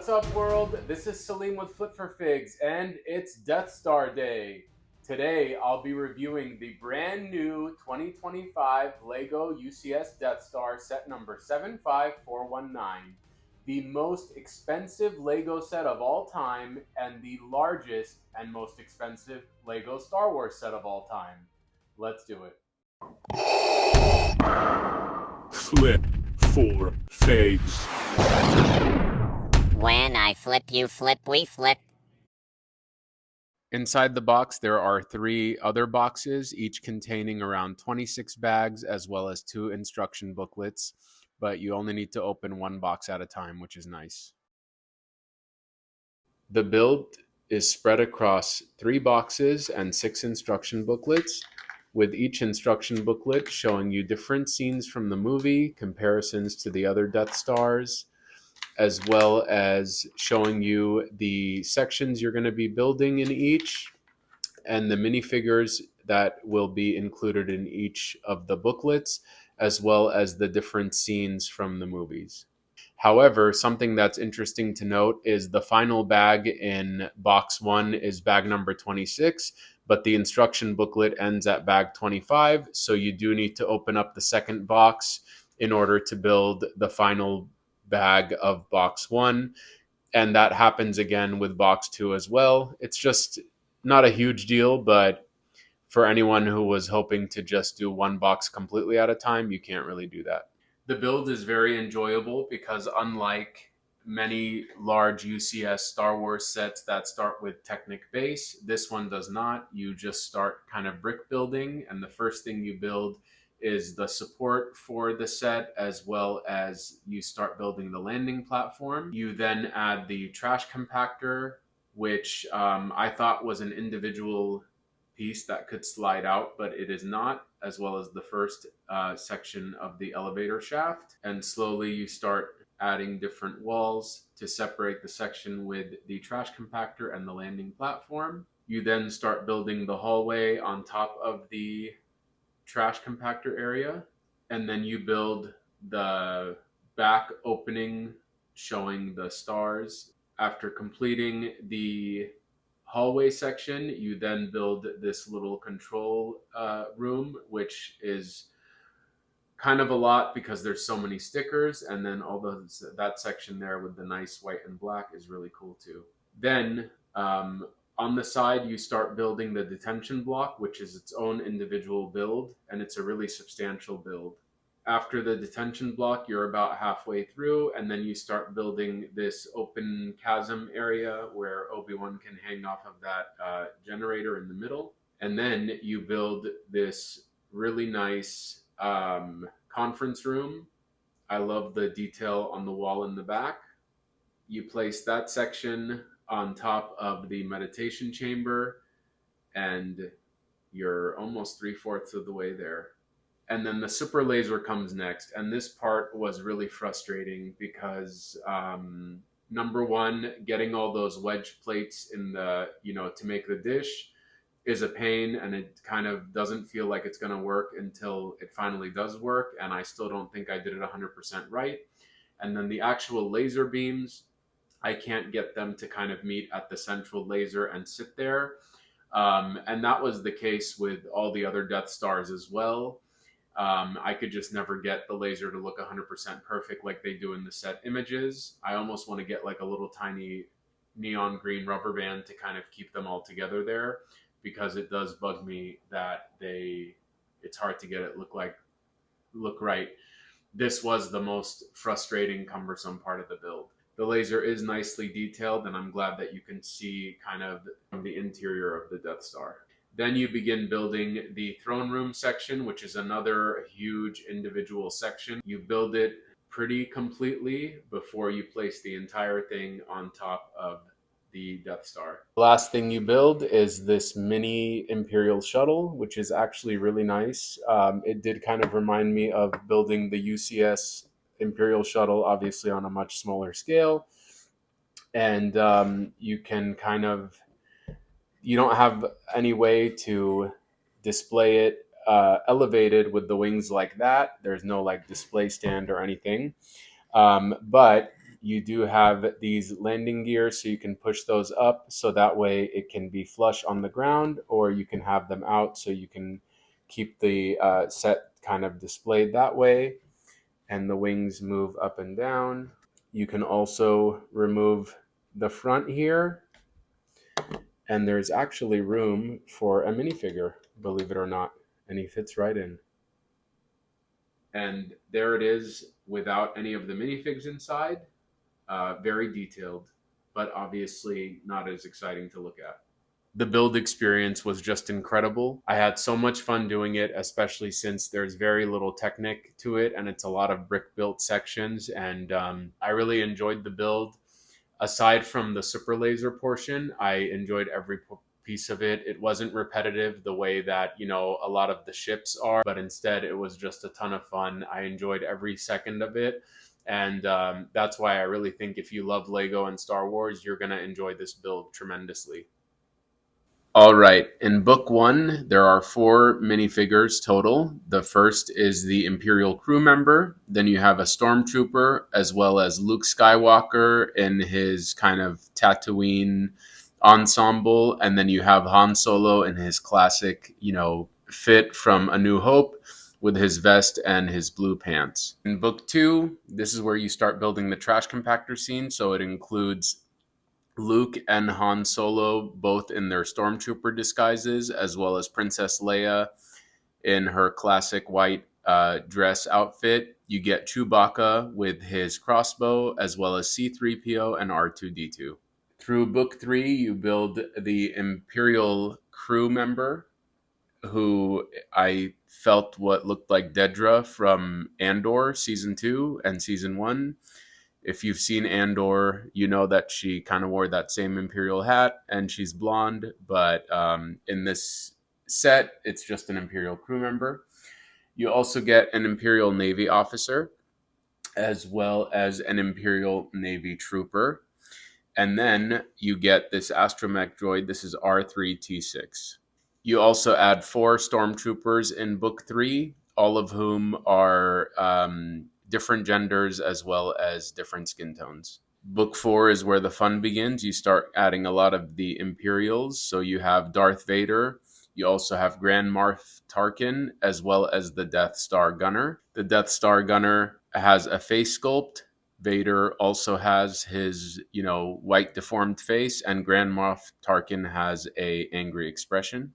What's up, world? This is Salim with Flip for Figs, and it's Death Star Day. Today, I'll be reviewing the brand new 2025 LEGO UCS Death Star set number 75419, the most expensive LEGO set of all time, and the largest and most expensive LEGO Star Wars set of all time. Let's do it. Flip for Figs. When I flip, you flip, we flip. Inside the box, there are 3 other boxes, each containing around 26 bags, as well as 2 instruction booklets, but you only need to open 1 box at a time, which is nice. The build is spread across 3 boxes and 6 instruction booklets, with each instruction booklet showing you different scenes from the movie, comparisons to the other Death Stars, as well as showing you the sections you're going to be building in each and the minifigures that will be included in each of the booklets, as well as the different scenes from the movies. However, something that's interesting to note is the final bag in box 1 is bag number 26, but the instruction booklet ends at bag 25, so you do need to open up the second box in order to build the final bag of box 1, and that happens again with box 2 as well. It's just not a huge deal, but for anyone who was hoping to just do 1 box completely at a time, you can't really do that. The build is very enjoyable because unlike many large UCS Star Wars sets that start with Technic base, this one does not. You just start kind of brick building, and the first thing you build is the support for the set, as well as you start building the landing platform. You then add the trash compactor, which I thought was an individual piece that could slide out, but it is not, as well as the first section of the elevator shaft. And slowly you start adding different walls to separate the section with the trash compactor and the landing platform. You then start building the hallway on top of the trash compactor area, and then you build the back opening showing the stars. After completing the hallway section, you then build this little control room, which is kind of a lot because there's so many stickers, and then all those, that section there with the nice white and black is really cool too. Then on the side, you start building the detention block, which is its own individual build, and it's a really substantial build. After the detention block, you're about halfway through, and then you start building this open chasm area where Obi-Wan can hang off of that generator in the middle. And then you build this really nice conference room. I love the detail on the wall in the back. You place that section on top of the meditation chamber, and you're almost 3/4 of the way there. And then the super laser comes next, and this part was really frustrating because number one, getting all those wedge plates in the, to make the dish is a pain, and it kind of doesn't feel like it's going to work until it finally does work, and I still don't think I did it 100% right. And then the actual laser beams, I can't get them to kind of meet at the central laser and sit there. And that was the case with all the other Death Stars as well. I could just never get the laser to look 100% perfect like they do in the set images. I almost want to get like a little tiny neon green rubber band to kind of keep them all together there, because it does bug me that it's hard to get it look right. This was the most frustrating, cumbersome part of the build. The laser is nicely detailed, and I'm glad that you can see kind of the interior of the Death Star. Then you begin building the throne room section, which is another huge individual section. You build it pretty completely before you place the entire thing on top of the Death Star. The last thing you build is this mini Imperial shuttle, which is actually really nice. It did kind of remind me of building the UCS Imperial shuttle, obviously on a much smaller scale. And you can kind of, you don't have any way to display it elevated with the wings like that. There's no like display stand or anything. But You do have these landing gears, so you can push those up so that way it can be flush on the ground, or you can have them out so you can keep the set kind of displayed that way. And the wings move up and down. You can also remove the front here, and there's actually room for a minifigure, believe it or not, and he fits right in. And there it is without any of the minifigs inside. Very detailed, but obviously not as exciting to look at. The build experience was just incredible. I had so much fun doing it, especially since there's very little technique to it and it's a lot of brick built sections. And I really enjoyed the build. Aside from the super laser portion, I enjoyed every piece of it. It wasn't repetitive the way that, you know, a lot of the ships are, but instead it was just a ton of fun. I enjoyed every second of it. And that's why I really think if you love Lego and Star Wars, you're going to enjoy this build tremendously. All right. In book one, there are 4 minifigures total. The first is the Imperial crew member. Then you have a stormtrooper, as well as Luke Skywalker in his kind of Tatooine ensemble. And then you have Han Solo in his classic, you know, fit from A New Hope with his vest and his blue pants. In book 2, this is where you start building the trash compactor scene. So it includes Luke and Han Solo both in their stormtrooper disguises, as well as Princess Leia in her classic white dress outfit. You get Chewbacca with his crossbow, as well as C-3PO and R2-D2. Through book 3, you build the Imperial crew member, who I felt what looked like Dedra from Andor season 2 and season 1. If you've seen Andor, you know that she kind of wore that same Imperial hat and she's blonde, but in this set, it's just an Imperial crew member. You also get an Imperial Navy officer, as well as an Imperial Navy trooper. And then you get this astromech droid. This is R3T6. You also add 4 stormtroopers in book 3, all of whom are different genders as well as different skin tones. Book 4 is where the fun begins. You start adding a lot of the Imperials. So you have Darth Vader. You also have Grand Moff Tarkin, as well as the Death Star Gunner. The Death Star Gunner has a face sculpt. Vader also has his, you know, white deformed face, and Grand Moff Tarkin has a angry expression.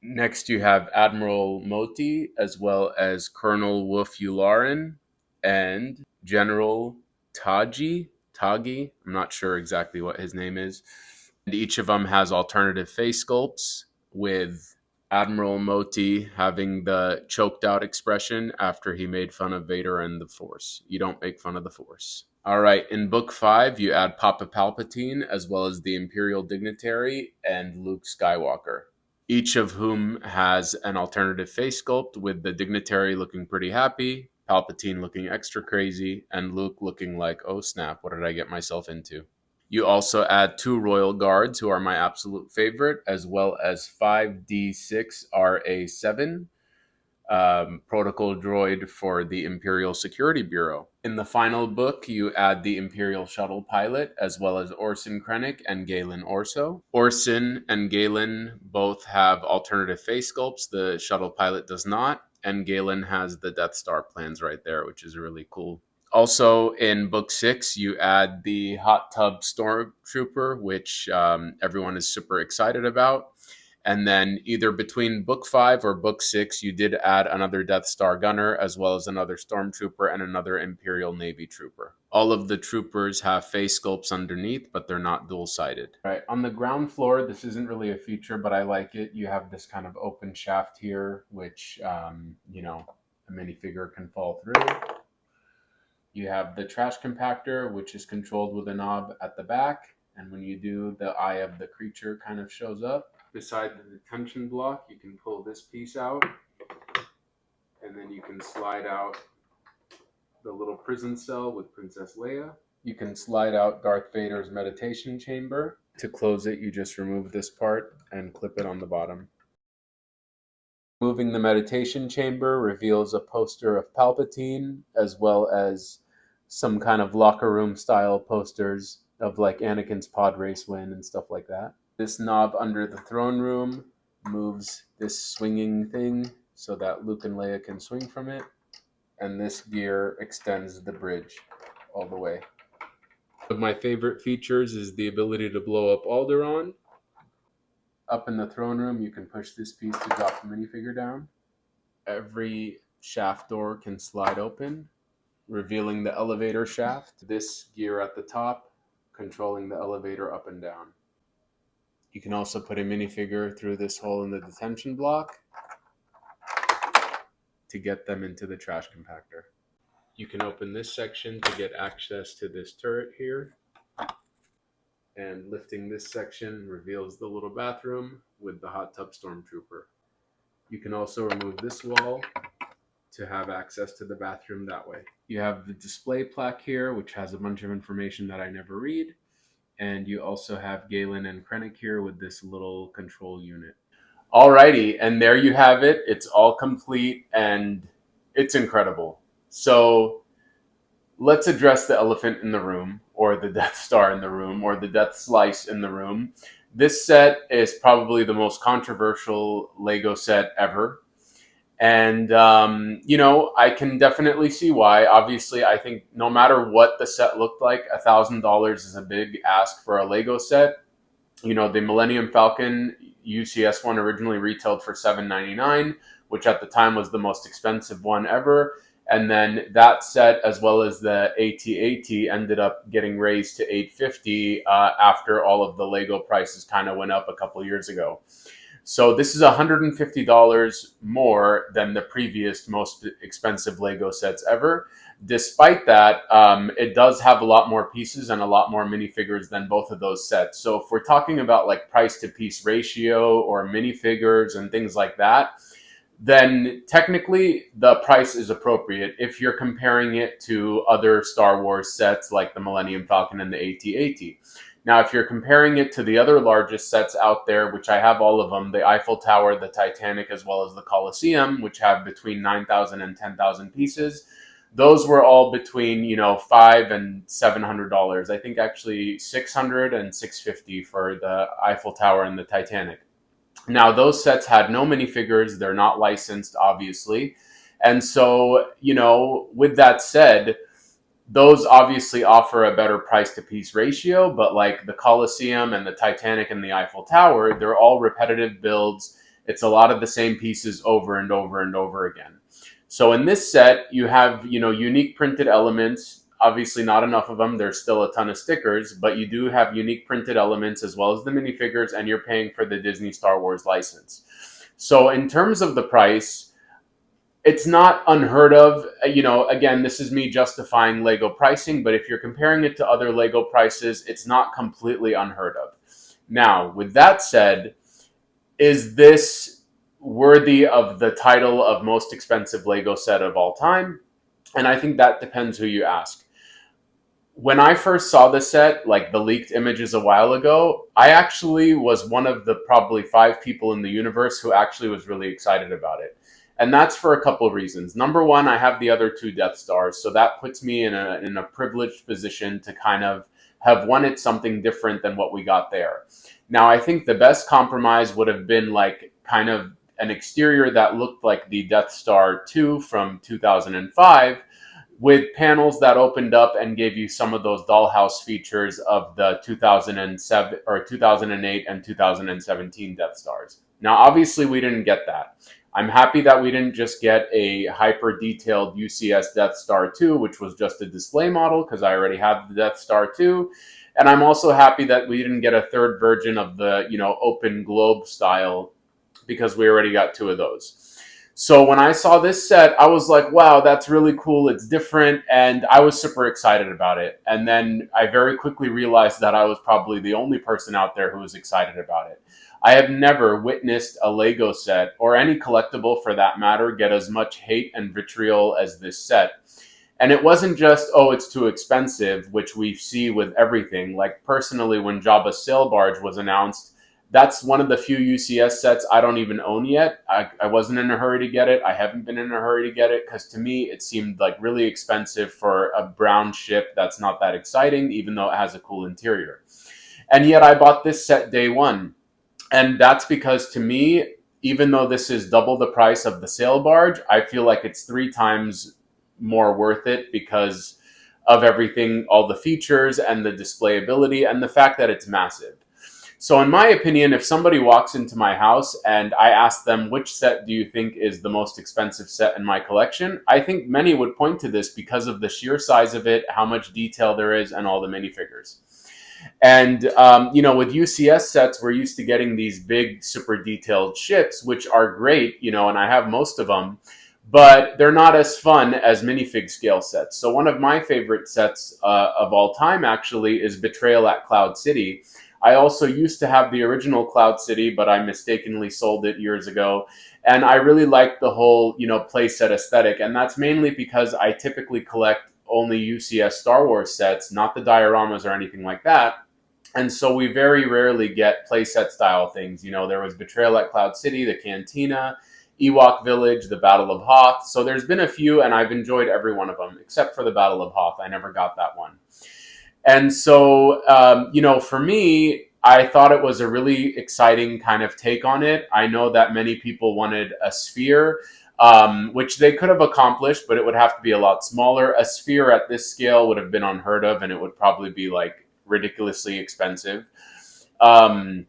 Next, you have Admiral Moti, as well as Colonel Wolf Yularen and General Tagi. I'm not sure exactly what his name is. And each of them has alternative face sculpts, with Admiral Moti having the choked out expression after he made fun of Vader and the Force. You don't make fun of the Force. All right, in book 5, you add Papa Palpatine, as well as the Imperial Dignitary and Luke Skywalker, each of whom has an alternative face sculpt, with the Dignitary looking pretty happy, Palpatine looking extra crazy, and Luke looking like, oh snap, what did I get myself into? You also add 2 Royal Guards, who are my absolute favorite, as well as 5D6 RA7 protocol droid for the Imperial Security Bureau. In the final book, you add the Imperial Shuttle pilot, as well as Orson Krennic and Galen Orso. Orson and Galen both have alternative face sculpts. The shuttle pilot does not, and Galen has the Death Star plans right there, which is really cool. Also, in book 6, you add the hot tub stormtrooper, which everyone is super excited about. And then either between book 5 or book 6, you did add another Death Star gunner, as well as another stormtrooper and another Imperial Navy trooper. All of the troopers have face sculpts underneath, but they're not dual-sided. All right, on the ground floor, this isn't really a feature, but I like it. You have this kind of open shaft here, which, you know, a minifigure can fall through. You have the trash compactor, which is controlled with a knob at the back. And when you do, the eye of the creature kind of shows up. Beside the detention block, you can pull this piece out, and then you can slide out the little prison cell with Princess Leia. You can slide out Darth Vader's meditation chamber. To close it, you just remove this part and clip it on the bottom. Moving the meditation chamber reveals a poster of Palpatine, as well as some kind of locker room style posters of like Anakin's pod race win and stuff like that. This knob under the throne room moves this swinging thing so that Luke and Leia can swing from it. And this gear extends the bridge all the way. One of my favorite features is the ability to blow up Alderaan. Up in the throne room, you can push this piece to drop the minifigure down. Every shaft door can slide open, revealing the elevator shaft. This gear at the top, controlling the elevator up and down. You can also put a minifigure through this hole in the detention block to get them into the trash compactor. You can open this section to get access to this turret here. And lifting this section reveals the little bathroom with the hot tub stormtrooper. You can also remove this wall to have access to the bathroom that way. You have the display plaque here, which has a bunch of information that I never read. And you also have Galen and Krennic here with this little control unit. Alrighty, and there you have it. It's all complete and it's incredible. So let's address the elephant in the room, or the Death Star in the room, or the Death Slice in the room. This set is probably the most controversial Lego set ever. And, I can definitely see why. Obviously, I think no matter what the set looked like, $1,000 is a big ask for a Lego set. The Millennium Falcon UCS one originally retailed for $799, which at the time was the most expensive one ever. And then that set, as well as the AT-AT, ended up getting raised to $850 after all of the Lego prices kind of went up a couple years ago. So this is $150 more than the previous most expensive Lego sets ever. Despite that, it does have a lot more pieces and a lot more minifigures than both of those sets. So if we're talking about like price to piece ratio or minifigures and things like that, then technically the price is appropriate if you're comparing it to other Star Wars sets like the Millennium Falcon and the AT-AT. Now, if you're comparing it to the other largest sets out there, which I have all of them, the Eiffel Tower, the Titanic, as well as the Colosseum, which have between 9,000 and 10,000 pieces, those were all between, $500 and $700. I think actually $600 and $650 for the Eiffel Tower and the Titanic. Now, those sets had no minifigures. They're not licensed, obviously. And so, with that said, those obviously offer a better price to piece ratio, but like the Colosseum and the Titanic and the Eiffel Tower, they're all repetitive builds. It's a lot of the same pieces over and over and over again. So in this set, you have, unique printed elements. Obviously not enough of them. There's still a ton of stickers, but you do have unique printed elements as well as the minifigures, and you're paying for the Disney Star Wars license. So in terms of the price, it's not unheard of. Again, this is me justifying Lego pricing, but if you're comparing it to other Lego prices, it's not completely unheard of. Now, with that said, is this worthy of the title of most expensive Lego set of all time? And I think that depends who you ask. When I first saw the set, like the leaked images a while ago, I actually was one of the probably 5 people in the universe who actually was really excited about it. And that's for a couple of reasons. Number one, I have the other 2 Death Stars, so that puts me in a privileged position to kind of have wanted something different than what we got there. Now, I think the best compromise would have been like kind of an exterior that looked like the Death Star 2 from 2005, with panels that opened up and gave you some of those dollhouse features of the 2007 or 2008 and 2017 Death Stars. Now, obviously, we didn't get that. I'm happy that we didn't just get a hyper detailed UCS Death Star 2, which was just a display model because I already have the Death Star 2. And I'm also happy that we didn't get a third version of the, open globe style because we already got 2 of those. So when I saw this set, I was like, wow, that's really cool. It's different. And I was super excited about it. And then I very quickly realized that I was probably the only person out there who was excited about it. I have never witnessed a Lego set, or any collectible for that matter, get as much hate and vitriol as this set. And it wasn't just, oh, it's too expensive, which we see with everything. Like personally, when Jabba's sail barge was announced, That's one of the few UCS sets I don't even own yet. I wasn't in a hurry to get it. I haven't been in a hurry to get it because to me it seemed like really expensive for a brown ship that's not that exciting, even though it has a cool interior. And yet I bought this set day one. And that's because to me, even though this is double the price of the sail barge, I feel like it's 3 times more worth it because of everything, all the features and the displayability and the fact that it's massive. So, in my opinion, if somebody walks into my house and I ask them, which set do you think is the most expensive set in my collection? I think many would point to this because of the sheer size of it, how much detail there is, and all the minifigures. And, with UCS sets, we're used to getting these big, super detailed ships, which are great, and I have most of them, but they're not as fun as minifig scale sets. So, one of my favorite sets of all time actually is Betrayal at Cloud City. I also used to have the original Cloud City, but I mistakenly sold it years ago. And I really like the whole, playset aesthetic. And that's mainly because I typically collect only UCS Star Wars sets, not the dioramas or anything like that. And so we very rarely get playset style things. There was Betrayal at Cloud City, the Cantina, Ewok Village, the Battle of Hoth. So there's been a few, and I've enjoyed every one of them, except for the Battle of Hoth. I never got that one. And so, for me, I thought it was a really exciting kind of take on it. I know that many people wanted a sphere, which they could have accomplished, but it would have to be a lot smaller. A sphere at this scale would have been unheard of, and it would probably be like ridiculously expensive. Um,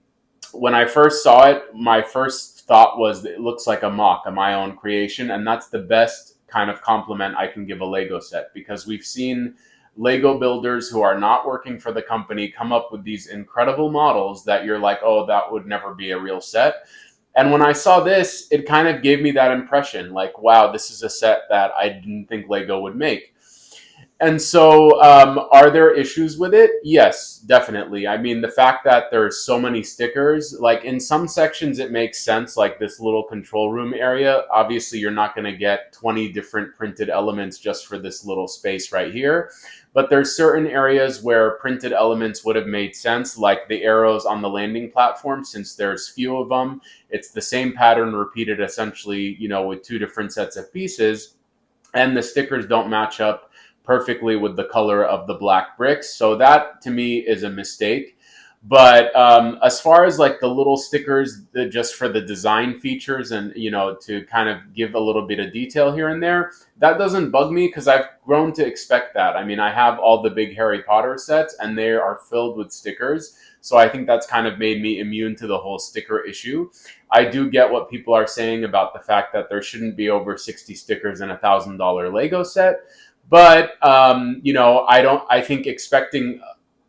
when I first saw it, my first thought was it looks like a mock, a my own creation, and that's the best kind of compliment I can give a Lego set because we've seen Lego builders who are not working for the company come up with these incredible models that you're like, oh, that would never be a real set. And when I saw this, it kind of gave me that impression like, wow, this is a set that I didn't think Lego would make. And so, are there issues with it? Yes, definitely. I mean, the fact that there's so many stickers, like in some sections, it makes sense, like this little control room area. Obviously, you're not going to get 20 different printed elements just for this little space right here. But there's certain areas where printed elements would have made sense, like the arrows on the landing platform, since there's few of them. It's the same pattern repeated essentially, with 2 different sets of pieces. And the stickers don't match up perfectly with the color of the black bricks. So that to me is a mistake. But as far as like the little stickers, just for the design features and, to kind of give a little bit of detail here and there, that doesn't bug me because I've grown to expect that. I mean, I have all the big Harry Potter sets and they are filled with stickers. So I think that's kind of made me immune to the whole sticker issue. I do get what people are saying about the fact that there shouldn't be over 60 stickers in $1,000 Lego set. But I think expecting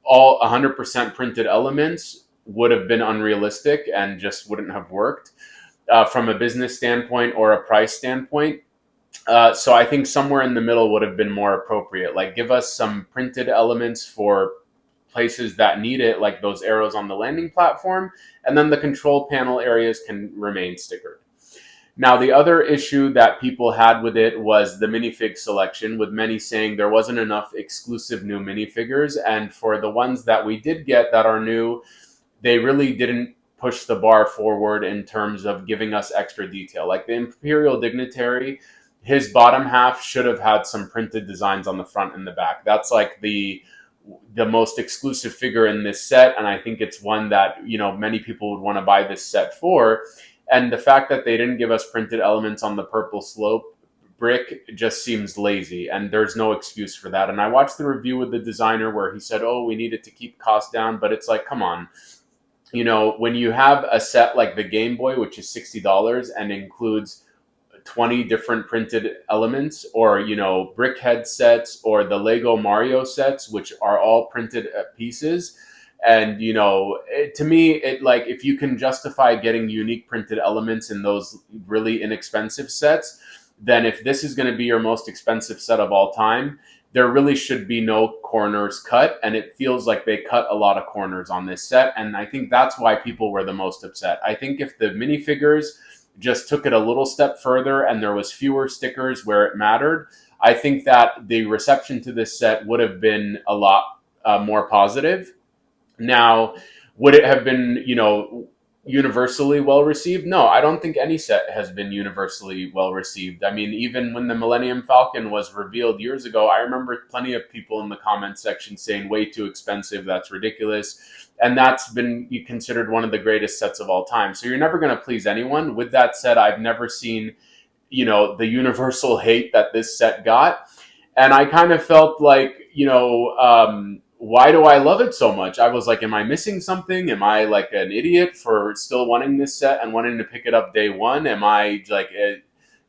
all 100% printed elements would have been unrealistic and just wouldn't have worked from a business standpoint or a price standpoint. So I think somewhere in the middle would have been more appropriate. Like give us some printed elements for places that need it, like those arrows on the landing platform, and then the control panel areas can remain stickered. Now, the other issue that people had with it was the minifig selection, with many saying there wasn't enough exclusive new minifigures. And for the ones that we did get that are new, they really didn't push the bar forward in terms of giving us extra detail. Like the Imperial Dignitary, his bottom half should have had some printed designs on the front and the back. That's like the most exclusive figure in this set, and I think it's one that many people would want to buy this set for. And the fact that they didn't give us printed elements on the purple slope brick just seems lazy, and there's no excuse for that. And I watched the review with the designer where he said, oh, we needed to keep costs down, but it's like, come on. When you have a set like the Game Boy, which is $60 and includes 20 different printed elements, or brickhead sets, or the Lego Mario sets, which are all printed pieces. And to me, it like if you can justify getting unique printed elements in those really inexpensive sets, then if this is going to be your most expensive set of all time, there really should be no corners cut. And it feels like they cut a lot of corners on this set, and I think that's why people were the most upset. I think if the minifigures just took it a little step further and there was fewer stickers where it mattered, I think that the reception to this set would have been a lot more positive. Now, would it have been, universally well received? No, I don't think any set has been universally well received. I mean, even when the Millennium Falcon was revealed years ago, I remember plenty of people in the comments section saying way too expensive, that's ridiculous. And that's been considered one of the greatest sets of all time. So you're never going to please anyone. With that said, I've never seen, the universal hate that this set got. And I kind of felt like, why do I love it so much? I was like, am I missing something? Am I like an idiot for still wanting this set and wanting to pick it up day one? Am I like,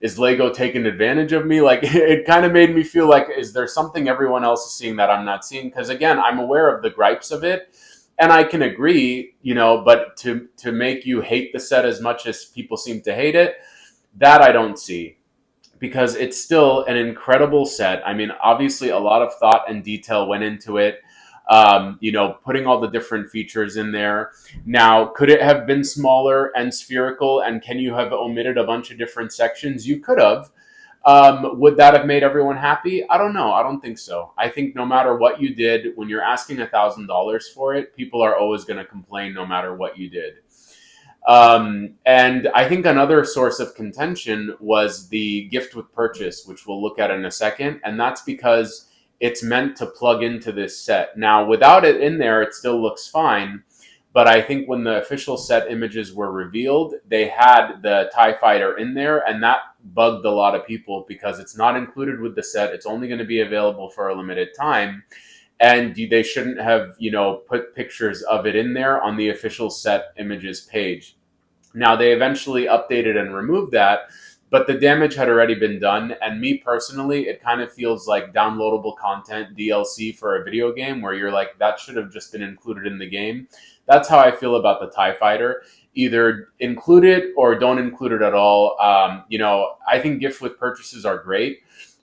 is Lego taking advantage of me? Like, it kind of made me feel like, is there something everyone else is seeing that I'm not seeing? Because again, I'm aware of the gripes of it. And I can agree, but to make you hate the set as much as people seem to hate it, that I don't see, because it's still an incredible set. I mean, obviously, a lot of thought and detail went into it. Putting all the different features in there. Now, could it have been smaller and spherical? And can you have omitted a bunch of different sections? You could have. Would that have made everyone happy? I don't know. I don't think so. I think no matter what you did, when you're asking $1,000 for it, people are always going to complain no matter what you did. And I think another source of contention was the gift with purchase, which we'll look at in a second. And that's because it's meant to plug into this set. Now, without it in there, it still looks fine. But I think when the official set images were revealed, they had the TIE Fighter in there, and that bugged a lot of people because it's not included with the set. It's only going to be available for a limited time. And they shouldn't have, put pictures of it in there on the official set images page. Now, they eventually updated and removed that, but the damage had already been done. And me personally, it kind of feels like downloadable content, DLC for a video game, where you're like, that should have just been included in the game. That's how I feel about the TIE Fighter. Either include it or don't include it at all. I think gift with purchases are great,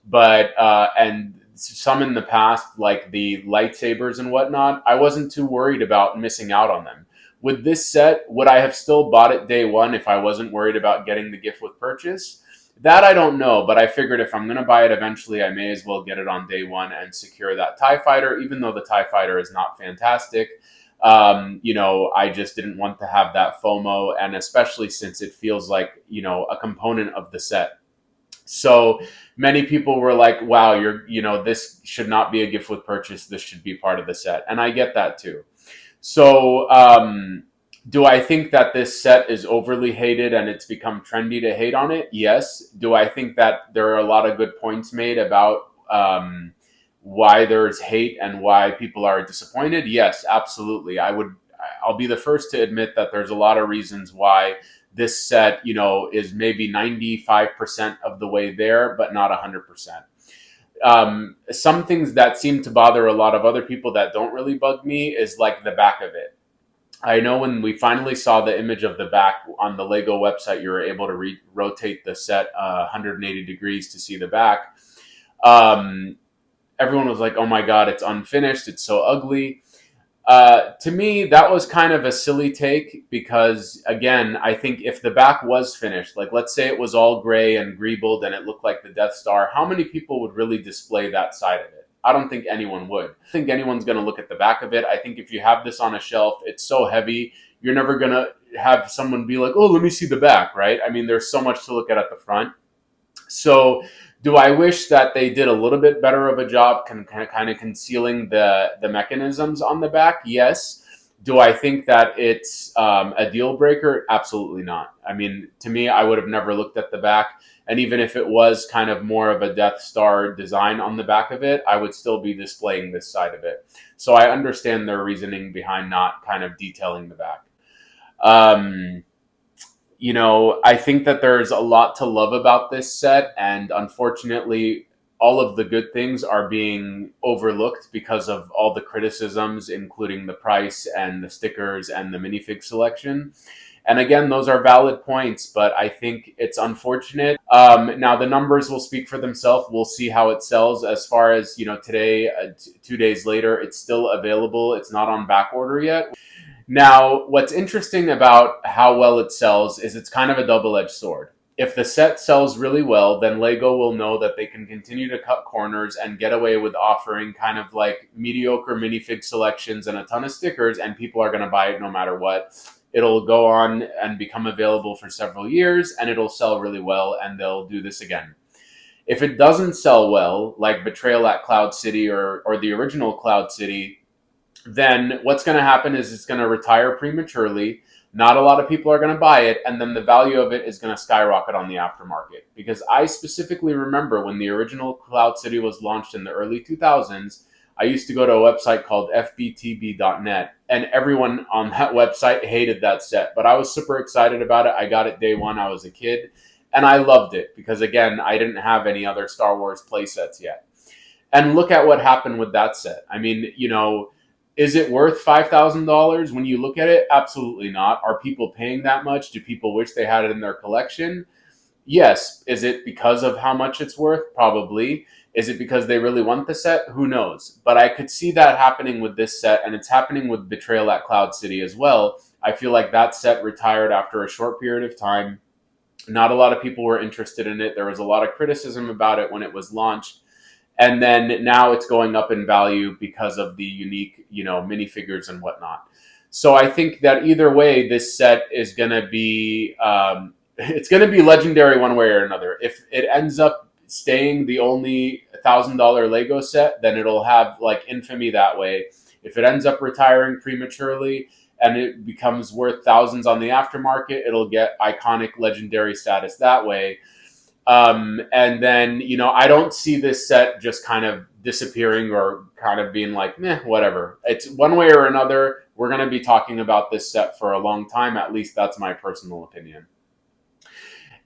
but and some in the past, like the lightsabers and whatnot, I wasn't too worried about missing out on them. With this set, would I have still bought it day one if I wasn't worried about getting the gift with purchase? That I don't know, but I figured if I'm going to buy it eventually, I may as well get it on day one and secure that TIE Fighter, even though the TIE Fighter is not fantastic. I just didn't want to have that FOMO, and especially since it feels like, a component of the set. So many people were like, wow, this should not be a gift with purchase. This should be part of the set. And I get that too. So, do I think that this set is overly hated and it's become trendy to hate on it? Yes. Do I think that there are a lot of good points made about why there's hate and why people are disappointed? Yes, absolutely. I'll be the first to admit that there's a lot of reasons why this set, is maybe 95% of the way there, but not 100%. Some things that seem to bother a lot of other people that don't really bug me is like the back of it. I know when we finally saw the image of the back on the Lego website, you were able to rotate the set 180 degrees to see the back. Everyone was like, oh my God, it's unfinished. It's so ugly. To me, that was kind of a silly take because, again, I think if the back was finished, like let's say it was all gray and greebled and it looked like the Death Star, how many people would really display that side of it? I don't think anyone would. I think anyone's going to look at the back of it. I think if you have this on a shelf, it's so heavy, you're never going to have someone be like, oh, let me see the back, right? I mean, there's so much to look at the front. So do I wish that they did a little bit better of a job kind of concealing the mechanisms on the back? Yes. Do I think that it's a deal breaker? Absolutely not. I mean, to me, I would have never looked at the back. And even if it was kind of more of a Death Star design on the back of it, I would still be displaying this side of it. So I understand their reasoning behind not kind of detailing the back. I think that there's a lot to love about this set, and unfortunately, all of the good things are being overlooked because of all the criticisms, including the price and the stickers and the minifig selection. And again, those are valid points, but I think it's unfortunate. Now, the numbers will speak for themselves. We'll see how it sells. As far as, today, 2 days later, it's still available. It's not on back order yet. Now, what's interesting about how well it sells is it's kind of a double-edged sword. If the set sells really well, then Lego will know that they can continue to cut corners and get away with offering kind of like mediocre minifig selections and a ton of stickers, and people are going to buy it no matter what. It'll go on and become available for several years, and it'll sell really well, and they'll do this again. If it doesn't sell well, like Betrayal at Cloud City or the original Cloud City, then what's going to happen is it's going to retire prematurely. Not a lot of people are going to buy it, and then the value of it is going to skyrocket on the aftermarket. Because I specifically remember when the original Cloud City was launched in the early 2000s, I used to go to a website called fbtb.net, and everyone on that website hated that set. But I was super excited about it. I got it day one. I was a kid, and I loved it because, again, I didn't have any other Star Wars play sets yet. And look at what happened with that set. I mean, is it worth $5,000 when you look at it? Absolutely not. Are people paying that much? Do people wish they had it in their collection? Yes. Is it because of how much it's worth? Probably. Is it because they really want the set? Who knows? But I could see that happening with this set, and it's happening with Betrayal at Cloud City as well. I feel like that set retired after a short period of time. Not a lot of people were interested in it. There was a lot of criticism about it when it was launched. And then now it's going up in value because of the unique, minifigures and whatnot. So I think that either way, this set is going to be, it's going to be legendary one way or another. If it ends up staying the only $1,000 Lego set, then it'll have like infamy that way. If it ends up retiring prematurely and it becomes worth thousands on the aftermarket, it'll get iconic legendary status that way. And then, I don't see this set just kind of disappearing or kind of being like, meh, whatever. It's one way or another. We're going to be talking about this set for a long time. At least that's my personal opinion.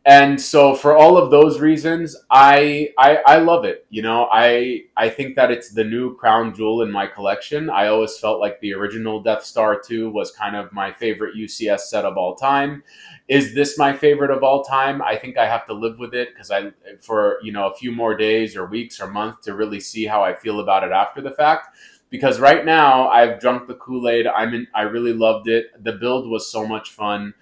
And so for all of those reasons, I love it. I think that it's the new crown jewel in my collection. I always felt like the original Death Star 2 was kind of my favorite UCS set of all time. Is this my favorite of all time? I think I have to live with it because for a few more days or weeks or months to really see how I feel about it after the fact. Because right now I've drunk the Kool-Aid. I really loved it. The build was so much fun.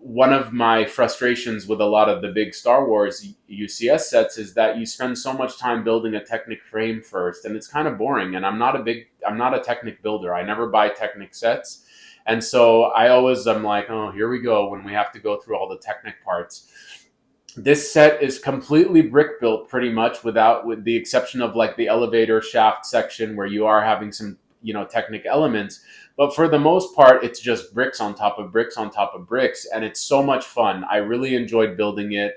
One of my frustrations with a lot of the big Star Wars UCS sets is that you spend so much time building a Technic frame first, and it's kind of boring. And I'm not a Technic builder. I never buy Technic sets. And so I'm like, oh, here we go when we have to go through all the Technic parts. This set is completely brick built pretty much with the exception of like the elevator shaft section where you are having some, Technic elements. But for the most part, it's just bricks on top of bricks on top of bricks. And it's so much fun. I really enjoyed building it.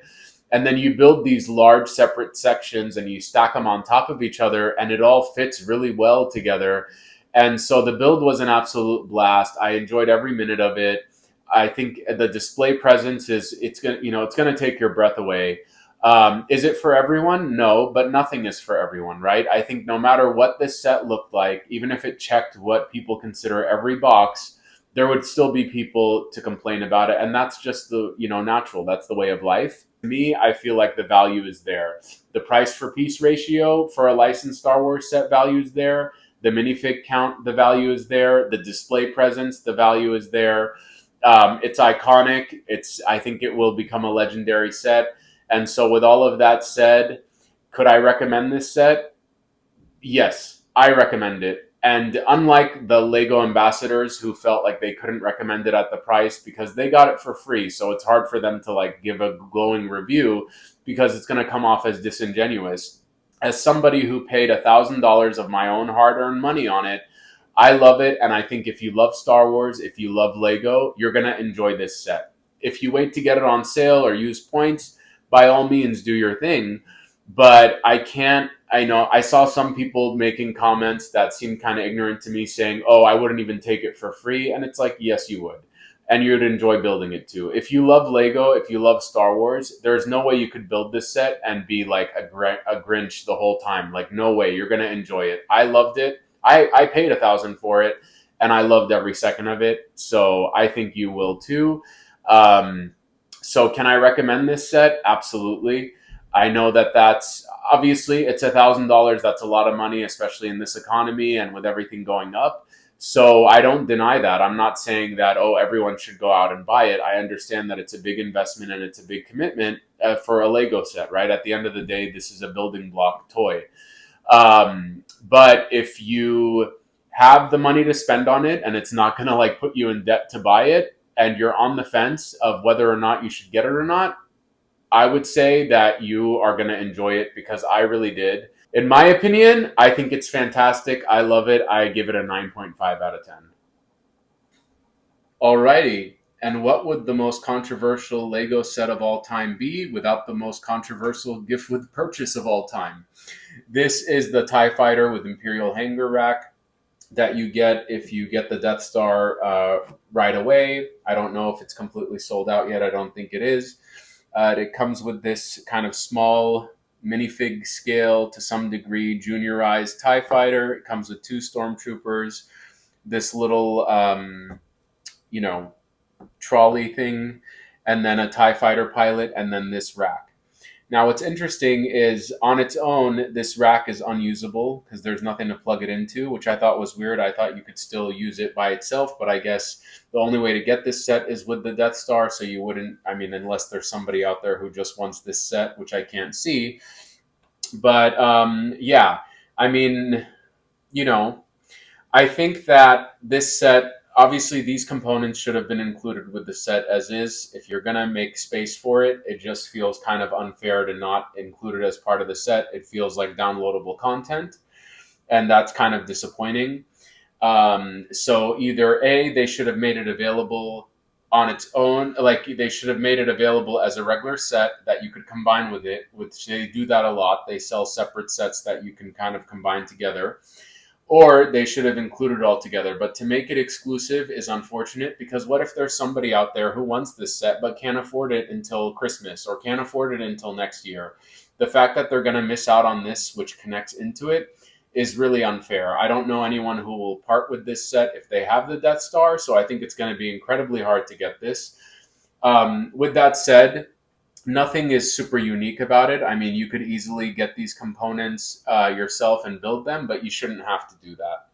And then you build these large separate sections and you stack them on top of each other and it all fits really well together. And so the build was an absolute blast. I enjoyed every minute of it. I think the display presence it's gonna take your breath away. Is it for everyone? No, but nothing is for everyone, right? I think no matter what this set looked like, even if it checked what people consider every box, there would still be people to complain about it. And that's just natural. That's the way of life. To me, I feel like the value is there. The price for piece ratio for a licensed Star Wars set value is there. The minifig count, the value is there. The display presence, the value is there. It's iconic. I think it will become a legendary set. And so with all of that said, could I recommend this set? Yes, I recommend it. And unlike the Lego ambassadors who felt like they couldn't recommend it at the price because they got it for free, so it's hard for them to like give a glowing review because it's going to come off as disingenuous. As somebody who paid $1,000 of my own hard-earned money on it, I love it, and I think if you love Star Wars, if you love Lego, you're going to enjoy this set. If you wait to get it on sale or use points, by all means do your thing. But I saw some people making comments that seemed kind of ignorant to me saying, oh, I wouldn't even take it for free. And it's like, yes, you would. And you'd enjoy building it too. If you love Lego, if you love Star Wars, there's no way you could build this set and be like a Grinch the whole time. Like, no way. You're going to enjoy it. I loved it. I paid $1,000 for it, and I loved every second of it. So I think you will too. So can I recommend this set? Absolutely. I know that's obviously it's $1,000. That's a lot of money, especially in this economy and with everything going up. So I don't deny that. I'm not saying that, oh, everyone should go out and buy it. I understand that it's a big investment and it's a big commitment for a Lego set, right? At the end of the day, this is a building block toy. But if you have the money to spend on it and it's not going to like put you in debt to buy it, and you're on the fence of whether or not you should get it or not, I would say that you are going to enjoy it, because I really did. In my opinion, I think it's fantastic. I love it. I give it a 9.5 out of 10. Alrighty. And what would the most controversial Lego set of all time be without the most controversial gift with purchase of all time? This is the TIE Fighter with Imperial Hangar Rack that you get if you get the Death Star right away. I don't know if it's completely sold out yet. I don't think it is. It comes with this kind of small minifig scale, to some degree juniorized TIE Fighter. It comes with 2 stormtroopers, this little you know, trolley thing, and then a TIE fighter pilot, and then this rack. Now, what's interesting is on its own, this rack is unusable because there's nothing to plug it into, which I thought was weird. I thought you could still use it by itself, but I guess the only way to get this set is with the Death Star, so you wouldn't, I mean, unless there's somebody out there who just wants this set, which I can't see. But yeah, I mean, you know, I think that this set, obviously, these components should have been included with the set as is. If you're going to make space for it, it just feels kind of unfair to not include it as part of the set. It feels like downloadable content, and that's kind of disappointing. So either A, they should have made it available on its own, like they should have made it available as a regular set that you could combine with it, which they do that a lot. They sell separate sets that you can kind of combine together, or they should have included it all together. But to make it exclusive is unfortunate, because what if there's somebody out there who wants this set but can't afford it until Christmas or can't afford it until next year? The fact that they're going to miss out on this, which connects into it, is really unfair. I don't know anyone who will part with this set if they have the Death Star, so I think it's going to be incredibly hard to get this. With that said, nothing is super unique about it. I mean, you could easily get these components yourself and build them, but you shouldn't have to do that.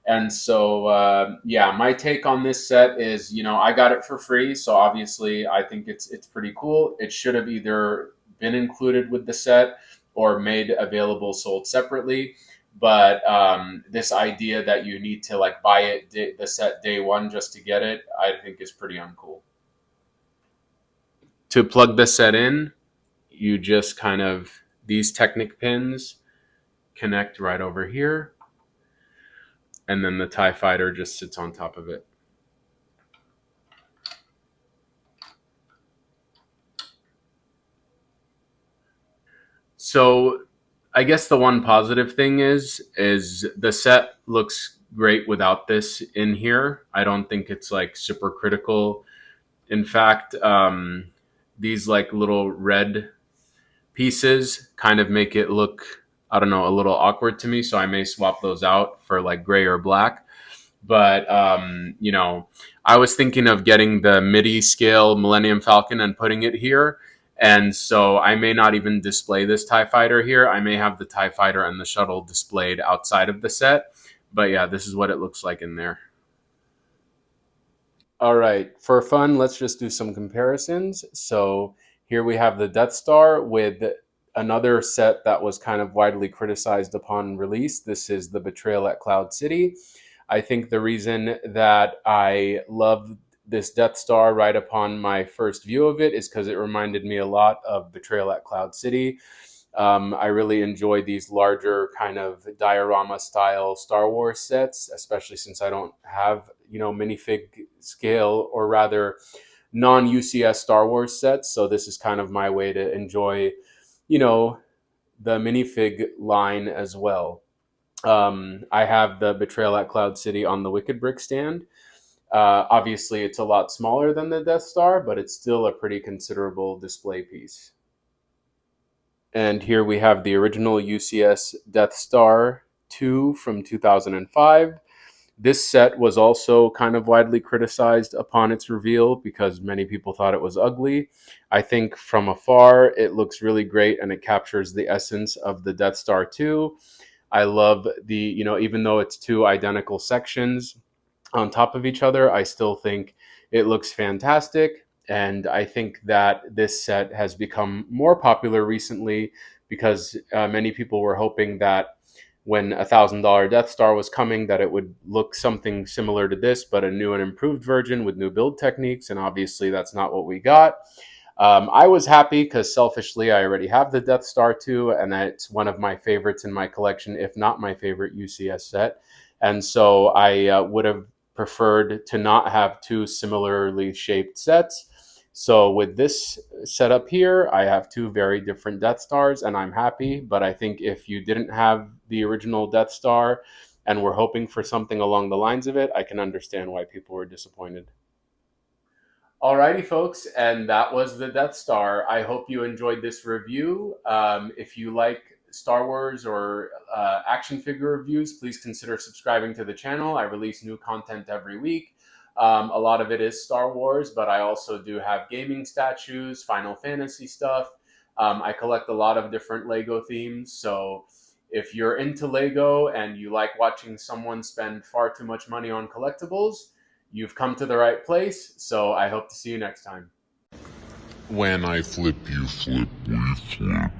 And so, yeah, my take on this set is, I got it for free, so obviously I think it's pretty cool. It should have either been included with the set or made available, sold separately. But this idea that you need to like buy it the set day one just to get it, I think is pretty uncool. To plug the set in, you just kind of, these Technic pins connect right over here, and then the TIE Fighter just sits on top of it. So I guess the one positive thing is the set looks great without this in here. I don't think it's like super critical. In fact, these like little red pieces kind of make it look, I don't know, a little awkward to me. So I may swap those out for like gray or black. But, I was thinking of getting the MIDI scale Millennium Falcon and putting it here. And so I may not even display this TIE Fighter here. I may have the TIE Fighter and the shuttle displayed outside of the set. But yeah, this is what it looks like in there. All right, for fun, let's just do some comparisons. So here we have the Death Star with another set that was kind of widely criticized upon release. This is the Betrayal at Cloud City. I think the reason that I love this Death Star right upon my first view of it is because it reminded me a lot of Betrayal at Cloud City. I really enjoy these larger kind of diorama style Star Wars sets, especially since I don't have, minifig scale, or rather non UCS Star Wars sets. So this is kind of my way to enjoy, the minifig line as well. I have the Betrayal at Cloud City on the Wicked Brick stand. Obviously, it's a lot smaller than the Death Star, but it's still a pretty considerable display piece. And here we have the original UCS Death Star 2 from 2005. This set was also kind of widely criticized upon its reveal because many people thought it was ugly. I think from afar, it looks really great and it captures the essence of the Death Star 2. I love even though it's 2 identical sections on top of each other, I still think it looks fantastic. And I think that this set has become more popular recently because many people were hoping that when a $1,000 Death Star was coming that it would look something similar to this, but a new and improved version with new build techniques. And obviously, that's not what we got. I was happy because selfishly, I already have the Death Star 2, and it's one of my favorites in my collection, if not my favorite UCS set. And so I would have preferred to not have two similarly shaped sets. So with this setup here, I have two very different Death Stars, and I'm happy. But I think if you didn't have the original Death Star and were hoping for something along the lines of it, I can understand why people were disappointed. Alrighty, folks, and that was the Death Star. I hope you enjoyed this review. If you like Star Wars or action figure reviews, please consider subscribing to the channel. I release new content every week. A lot of it is Star Wars, but I also do have gaming statues, Final Fantasy stuff. I collect a lot of different Lego themes, so if you're into Lego and you like watching someone spend far too much money on collectibles, you've come to the right place, so I hope to see you next time. When I flip, you flip, we flip.